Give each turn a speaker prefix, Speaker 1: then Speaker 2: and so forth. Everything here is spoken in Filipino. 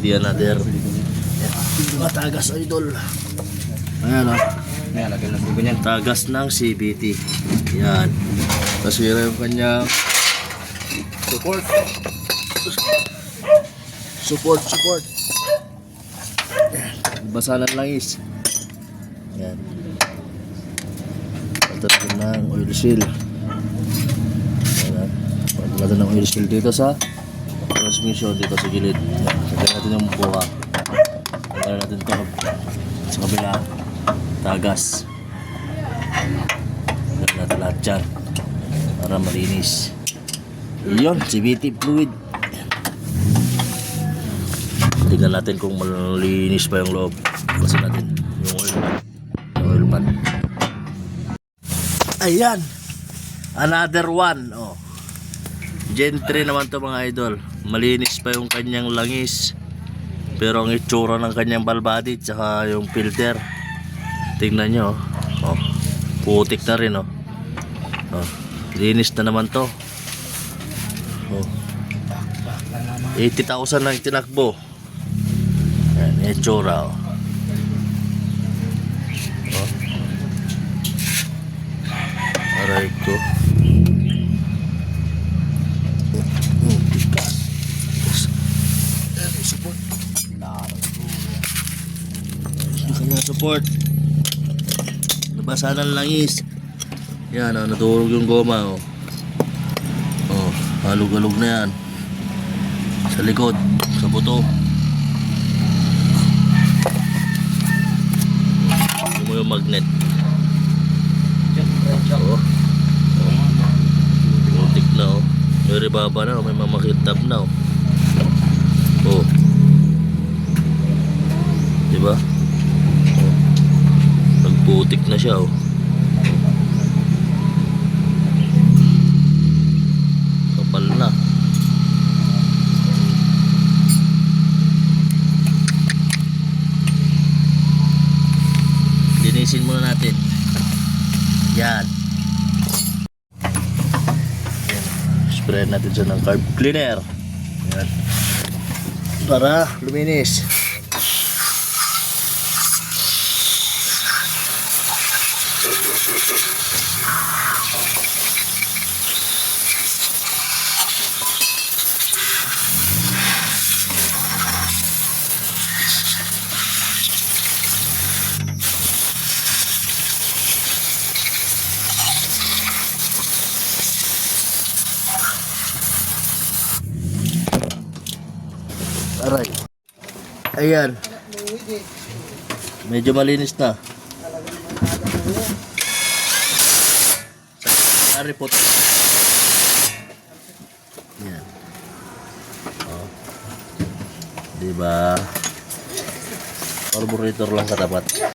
Speaker 1: CVT another. Tagas idol. Ayan o.
Speaker 2: Ayan, lagyan ng ganyan.
Speaker 1: Tagas ng CVT. Yan. Tapos yun yung kanyang support. Support. Basalan langis. Yan. Pagtatapin ng oil seal. Ayan. Pagtatapin ng oil seal dito sa transmission, dito sa gilid. Yan. Lagyan natin yung buha. Lagyan natin ito sa kabila. Tagas. Lagyan natin lahat dyan para malinis. Yun, CVT fluid. Tingnan natin kung malinis pa yung loob. Kasi natin yung oil pan. Ayan, another one. Oh. Gen 3 naman to mga idol. Malinis pa yung kanyang langis, pero ang itsura ng kanyang balbadi tsaka yung filter, tingnan nyo. Oh, putik na rin. Oh. Linis na naman to. 80,000 lang tinakbo. Ayan, itsura. Aray ko. Support. Kanya support. Nabasan ng langis. Yan, natulog yung goma. Halog-halog na yan. Sa likod, sa buto. Yung mo yung magnet. Putik na. May ribaba na, may mamakintab na. Diba? Nagputik na siya. Kapal na. Linisin muna natin. Yan. Spray natin siya ng carb cleaner. Yan. Para luminis. Aray. Ayan. Medyo malinis na. Sa report. Yan. Diba? Carburetor lang katapat.